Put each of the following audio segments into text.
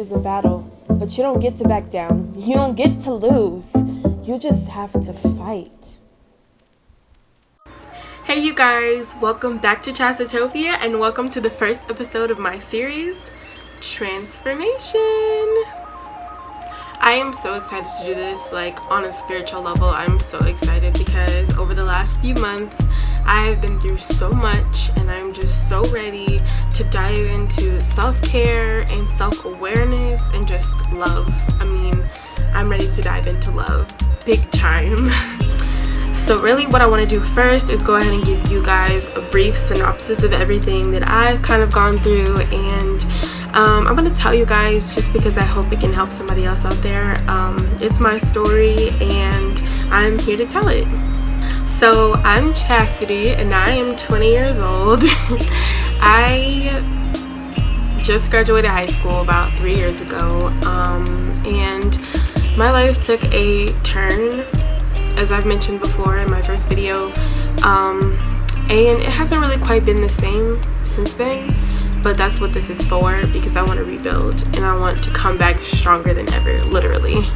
is in battle, but you don't get to back down. You don't get to lose. You just have to fight. Hey you guys, welcome back to Chasitopia and welcome to the first episode of my series, Transformation. I am so excited to do this, like on a spiritual level. I'm so excited because over the last few months I have been through so much and I'm just so ready to dive into self-care and self-awareness and just love. I mean, I'm ready to dive into love big time. So really what I want to do first is go ahead and give you guys a brief synopsis of everything that I've kind of gone through, and I'm going to tell you guys just because I hope it can help somebody else out there. It's my story and I'm here to tell it. So I'm Chastity and I am 20 years old. I just graduated high school about 3 years ago, and my life took a turn, as I've mentioned before in my first video, and it hasn't really quite been the same since then, but that's what this is for, because I want to rebuild and I want to come back stronger than ever, literally.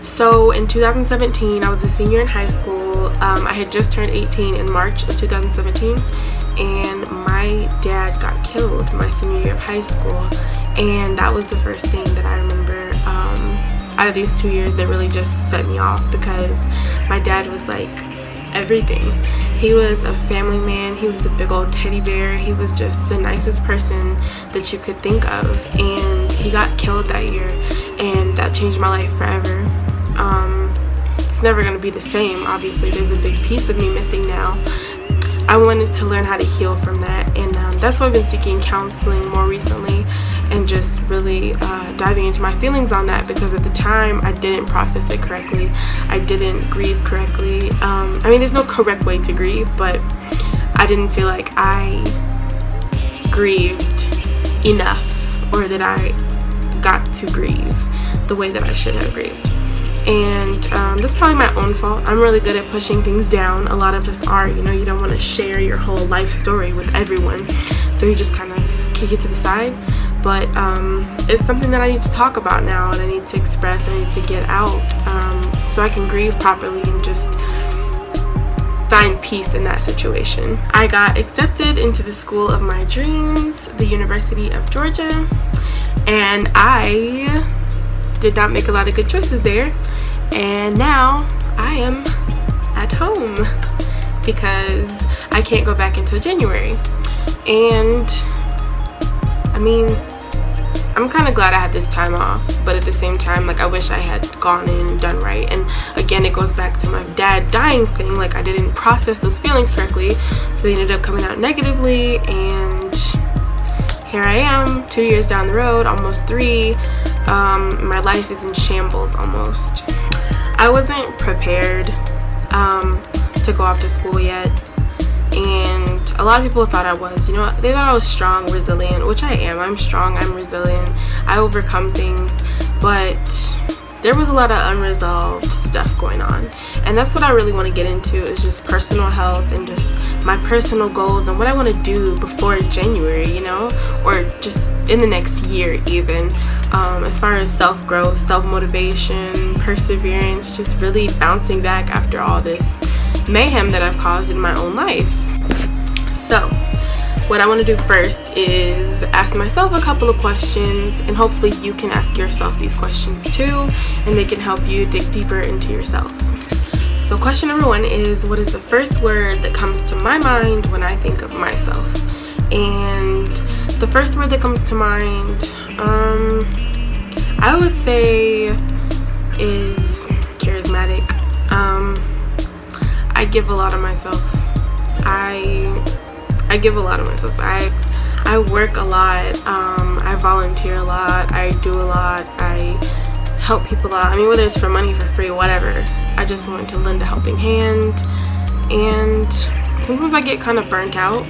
So in 2017, I was a senior in high school. I had just turned 18 in March of 2017, and my dad got killed my senior year of high school, and that was the first thing that I remember out of these 2 years that really just set me off, because my dad was like everything. He was a family man. He was the big old teddy bear. He was just the nicest person that you could think of, and he got killed that year, and that changed my life forever. It's never going to be the same. Obviously, there's a big piece of me missing now. I wanted to learn how to heal from that, and that's why I've been seeking counseling more recently and just really diving into my feelings on that, because at the time I didn't process it correctly. I didn't grieve correctly. I mean, there's no correct way to grieve, but I didn't feel like I grieved enough, or that I got to grieve the way that I should have grieved. And that's probably my own fault. I'm really good at pushing things down. A lot of us are, you know, you don't want to share your whole life story with everyone, so you just kind of kick it to the side. But it's something that I need to talk about now, and I need to express, I need to get out, so I can grieve properly and just find peace in that situation. I got accepted into the school of my dreams, the University of Georgia, and I did not make a lot of good choices there, and now I am at home because I can't go back until January. And I mean, I'm kind of glad I had this time off, but at the same time, like, I wish I had gone in and done right. And again, it goes back to my dad dying thing. Like, I didn't process those feelings correctly, so they ended up coming out negatively, and here I am 2 years down the road, almost 3. My life is in shambles almost. I wasn't prepared to go off to school yet, and a lot of people thought I was. You know, they thought I was strong, resilient, which I am. I'm strong, I'm resilient, I overcome things, but there was a lot of unresolved stuff going on, and that's what I really want to get into, is just personal health and just my personal goals and what I want to do before January, you know, or just in the next year even, as far as self-growth, self-motivation, perseverance, just really bouncing back after all this mayhem that I've caused in my own life. So what I want to do first is ask myself a couple of questions, and hopefully you can ask yourself these questions too, and they can help you dig deeper into yourself. So question number 1 is, what is the first word that comes to my mind when I think of myself? And the first word that comes to mind, I would say is charismatic. I give a lot of myself. I give a lot of myself. I work a lot. I volunteer a lot. I do a lot. I help people out. I mean, whether it's for money, for free, whatever. I just want to lend a helping hand. And sometimes I get kind of burnt out.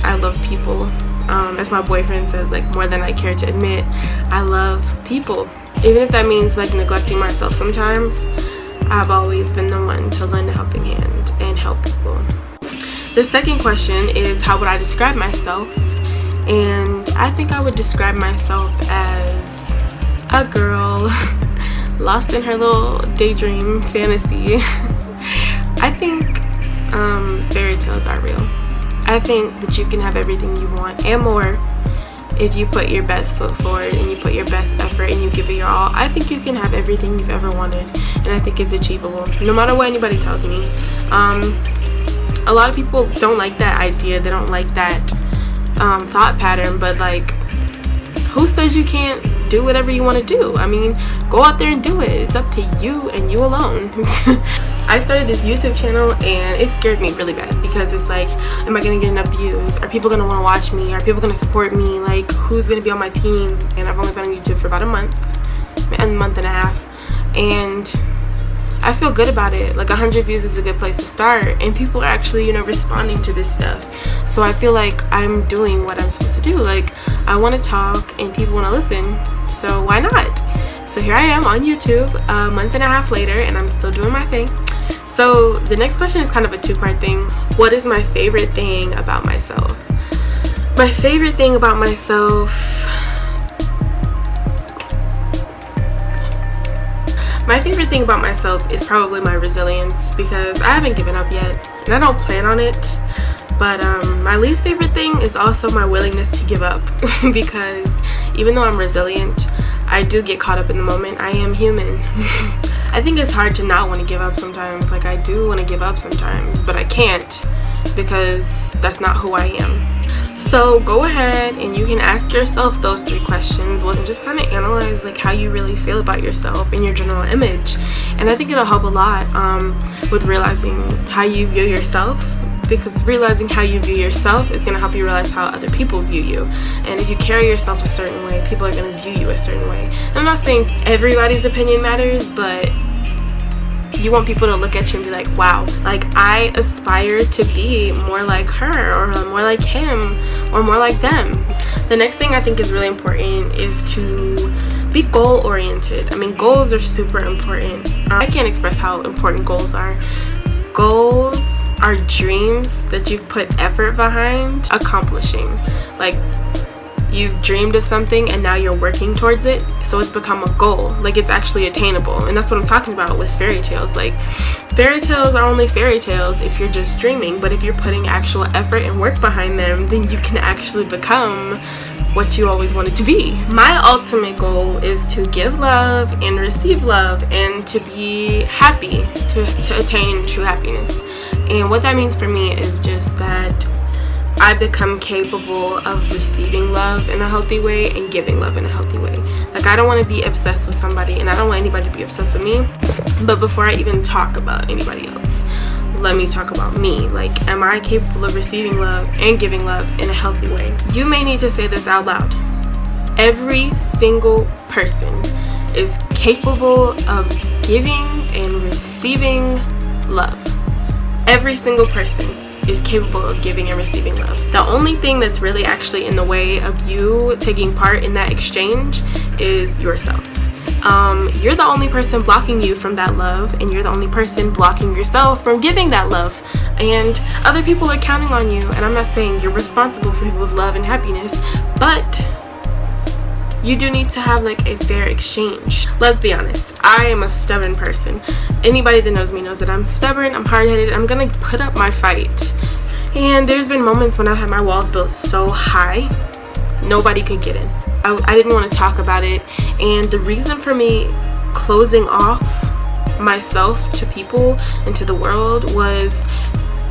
I love people. As my boyfriend says, like, more than I care to admit, I love people. Even if that means like neglecting myself sometimes, I've always been the one to lend a helping hand and help people. The second question is, how would I describe myself? And I think I would describe myself as a girl lost in her little daydream fantasy. I think fairy tales are real. I think that you can have everything you want and more if you put your best foot forward and you put your best effort and you give it your all. I think you can have everything you've ever wanted, and I think it's achievable no matter what anybody tells me. A lot of people don't like that idea, they don't like that thought pattern, but like, who says you can't do whatever you want to do? I mean, go out there and do it. It's up to you and you alone. I started this YouTube channel and it scared me really bad because it's like, am I gonna get enough views? Are people gonna want to watch me? Are people gonna support me? Like, who's gonna be on my team? And I've only been on YouTube for about a month and a half, and I feel good about it. Like 100 views is a good place to start, and people are actually, you know, responding to this stuff. So I feel like I'm doing what I'm supposed to do. Like, I want to talk and people want to listen, so why not? So here I am on YouTube a month and a half later, and I'm still doing my thing. So the next question is kind of a two-part thing. What is my favorite thing about myself? My favorite thing about myself, is probably my resilience, because I haven't given up yet and I don't plan on it. But my least favorite thing is also my willingness to give up because even though I'm resilient, I do get caught up in the moment. I am human. I think it's hard to not want to give up sometimes. Like, I do want to give up sometimes, but I can't because that's not who I am. So go ahead and you can ask yourself those 3 questions and just kind of analyze like how you really feel about yourself and your general image. And I think it'll help a lot with realizing how you view yourself, because realizing how you view yourself is going to help you realize how other people view you. And if you carry yourself a certain way, people are going to view you a certain way. And I'm not saying everybody's opinion matters, but you want people to look at you and be like, wow, like I aspire to be more like her, or more like him, or more like them. The next thing I think is really important is to be goal oriented. I mean, goals are super important. I can't express how important goals are. Goals are dreams that you've put effort behind accomplishing. Like, you've dreamed of something and now you're working towards it, so it's become a goal. Like, it's actually attainable. And that's what I'm talking about with fairy tales. Like, fairy tales are only fairy tales if you're just dreaming, but if you're putting actual effort and work behind them, then you can actually become what you always wanted to be. My ultimate goal is to give love and receive love and to be happy, to attain true happiness. And what that means for me is just that I become capable of receiving love in a healthy way and giving love in a healthy way. Like, I don't want to be obsessed with somebody, and I don't want anybody to be obsessed with me. But before I even talk about anybody else, let me talk about me. Like, am I capable of receiving love and giving love in a healthy way? You may need to say this out loud. Every single person is capable of giving and receiving love. Every single person is capable of giving and receiving love. The only thing that's really actually in the way of you taking part in that exchange is yourself. You're the only person blocking you from that love, and you're the only person blocking yourself from giving that love. And other people are counting on you, and I'm not saying you're responsible for people's love and happiness, but you do need to have like a fair exchange. Let's be honest, I am a stubborn person. Anybody that knows me knows that I'm stubborn, I'm hard-headed, I'm gonna put up my fight. And there's been moments when I've had my walls built so high, nobody could get in. I didn't want to talk about it, and the reason for me closing off myself to people and to the world was,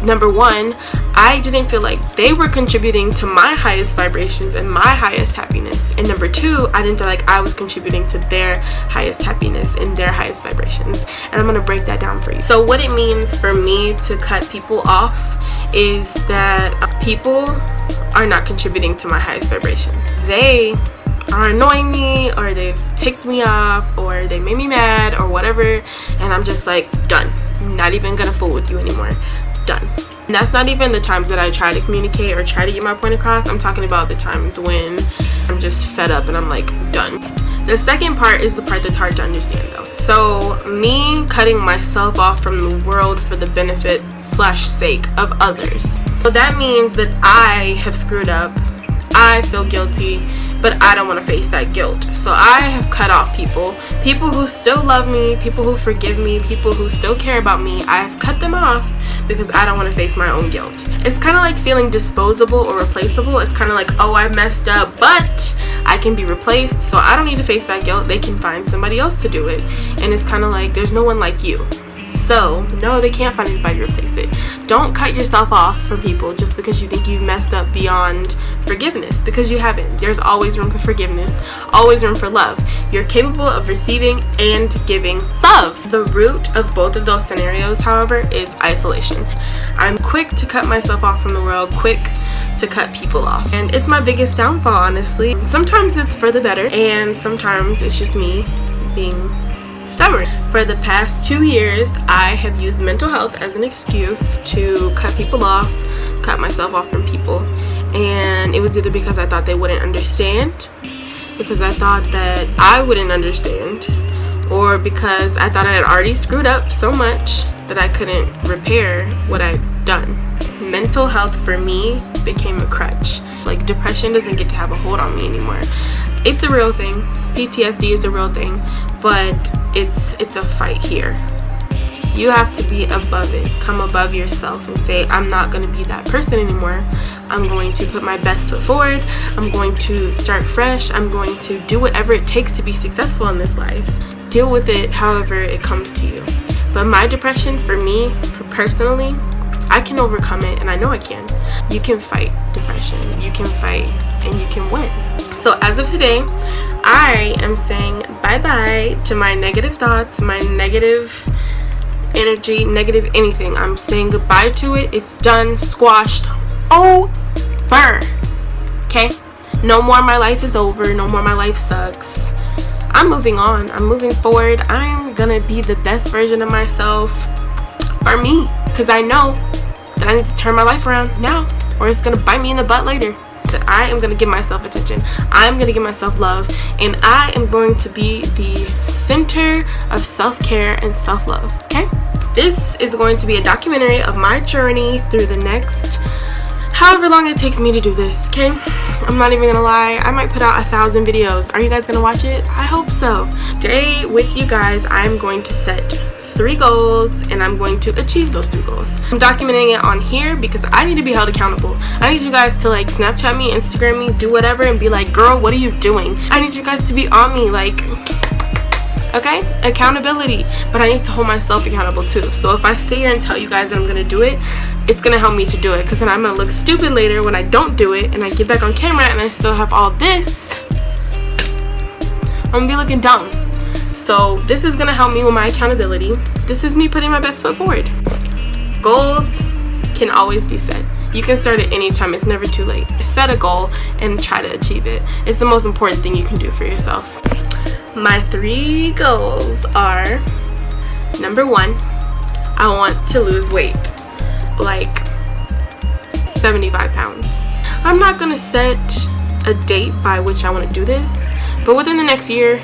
number one, I didn't feel like they were contributing to my highest vibrations and my highest happiness. And number two, I didn't feel like I was contributing to their highest happiness and their highest vibrations. And I'm going to break that down for you. So what it means for me to cut people off is that people are not contributing to my highest vibrations. They are annoying me, or they've ticked me off, or they made me mad, or whatever. And I'm just like, done. I'm not even going to fool with you anymore. Done. And that's not even the times that I try to communicate or try to get my point across. I'm talking about the times when I'm just fed up and I'm like, done. The second part is the part that's hard to understand though. So me cutting myself off from the world for the benefit / sake of others. So that means that I have screwed up, I feel guilty, but I don't want to face that guilt. So I have cut off people who still love me, people who forgive me, people who still care about me. I have cut them off because I don't want to face my own guilt. It's kind of like feeling disposable or replaceable. It's kind of like, oh, I messed up, but I can be replaced, so I don't need to face that guilt. They can find somebody else to do it. And it's kind of like, there's no one like you. So no, they can't find anybody to replace it. Don't cut yourself off from people just because you think you've messed up beyond forgiveness, because you haven't. There's always room for forgiveness, always room for love. You're capable of receiving and giving love. The root of both of those scenarios, however, is isolation. I'm quick to cut myself off from the world, quick to cut people off, and it's my biggest downfall, honestly. Sometimes it's for the better, and sometimes it's just me being stubborn. For the past 2 years, I have used mental health as an excuse to cut people off, cut myself off from people. And it was either because I thought they wouldn't understand, because I thought that I wouldn't understand, or because I thought I had already screwed up so much that I couldn't repair what I'd done. Mental health for me became a crutch. Like, depression doesn't get to have a hold on me anymore. It's a real thing. PTSD is a real thing, but it's a fight here. You have to be above it. Come above yourself and say, I'm not going to be that person anymore. I'm going to put my best foot forward. I'm going to start fresh. I'm going to do whatever it takes to be successful in this life. Deal with it however it comes to you. But my depression, for me, personally, I can overcome it, and I know I can. You can fight depression. You can fight, and you can win. So as of today, I am saying bye-bye to my negative thoughts, my negative energy, negative anything. I'm saying goodbye to it. It's done, squashed, over. Okay? No more my life is over. No more my life sucks. I'm moving on. I'm moving forward. I'm gonna be the best version of myself for me, because I know that I need to turn my life around now, or it's gonna bite me in the butt later. That I am going to give myself attention, I'm going to give myself love, and I am going to be the center of self-care and self-love. Okay? This is going to be a documentary of my journey through the next however long it takes me to do this. Okay? I'm not even gonna lie, I might put out 1,000 videos. Are you guys gonna watch it? I hope so. Today with you guys, I'm going to set 3 goals, and I'm going to achieve those 3 goals. I'm documenting it on here because I need to be held accountable. I need you guys to like Snapchat me, Instagram me, do whatever, and be like, girl, what are you doing? I need you guys to be on me, like, okay? Accountability. But I need to hold myself accountable too. So if I stay here and tell you guys that I'm gonna do it, it's gonna help me to do it, because then I'm gonna look stupid later when I don't do it and I get back on camera and I still have all this. I'm gonna be looking dumb. So this is gonna help me with my accountability. This is me putting my best foot forward. Goals can always be set. You can start at any time. It's never too late. Set a goal and try to achieve it. It's the most important thing you can do for yourself. My 3 goals are, number 1, I want to lose weight, like 75 pounds. I'm not gonna set a date by which I want to do this, but within the next year,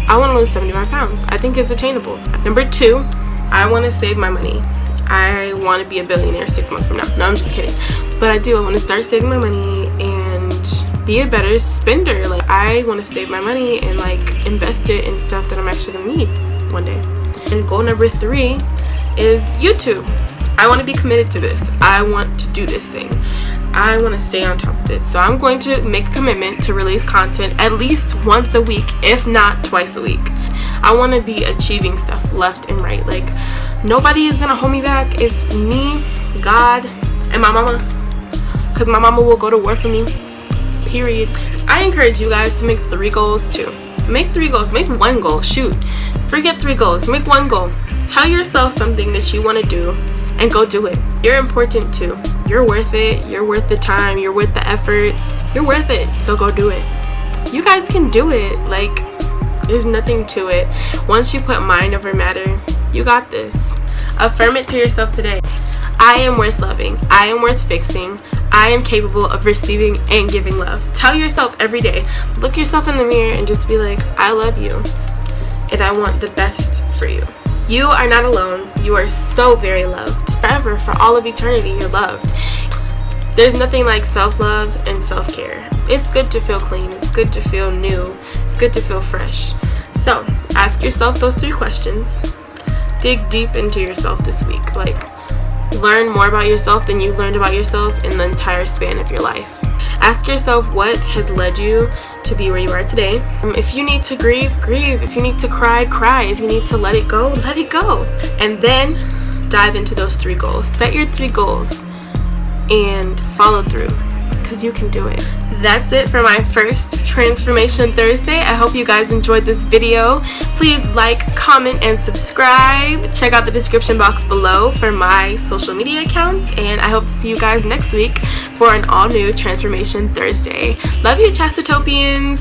I want to lose 75 pounds. I think it's attainable. Number 2, I want to save my money. I want to be a billionaire 6 months from now. No, I'm just kidding. But I do. I want to start saving my money and be a better spender. Like, I want to save my money and like invest it in stuff that I'm actually going to need one day. And goal number 3 is YouTube. I want to be committed to this. I want to do this thing. I want to stay on top of it. So I'm going to make a commitment to release content at least once a week, if not twice a week. I want to be achieving stuff left and right. Like, nobody is going to hold me back. It's me, God, and my mama. Because my mama will go to war for me. Period. I encourage you guys to make 3 goals too. Make 3 goals. Make 1 goal. Shoot. Forget 3 goals. Make 1 goal. Tell yourself something that you want to do and go do it. You're important too. You're worth it. You're worth the time. You're worth the effort. You're worth it. So go do it. You guys can do it. Like, there's nothing to it. Once you put mind over matter, you got this. Affirm it to yourself today. I am worth loving. I am worth fixing. I am capable of receiving and giving love. Tell yourself every day. Look yourself in the mirror and just be like, I love you. And I want the best for you. You are not alone. You are so very loved. Forever, for all of eternity, you're loved. There's nothing like self-love and self-care. It's good to feel clean. It's good to feel new. It's good to feel fresh. So ask yourself those 3 questions. Dig deep into yourself this week. Like, learn more about yourself than you've learned about yourself in the entire span of your life. Ask yourself what has led you to be where you are today. If you need to grieve, grieve. If you need to cry, cry. If you need to let it go, let it go. And then dive into those 3 goals. Set your 3 goals and follow through, because you can do it. That's it for my first Transformation Thursday. I hope you guys enjoyed this video. Please like, comment, and subscribe. Check out the description box below for my social media accounts, and I hope to see you guys next week for an all-new Transformation Thursday. Love you, Chasitopians.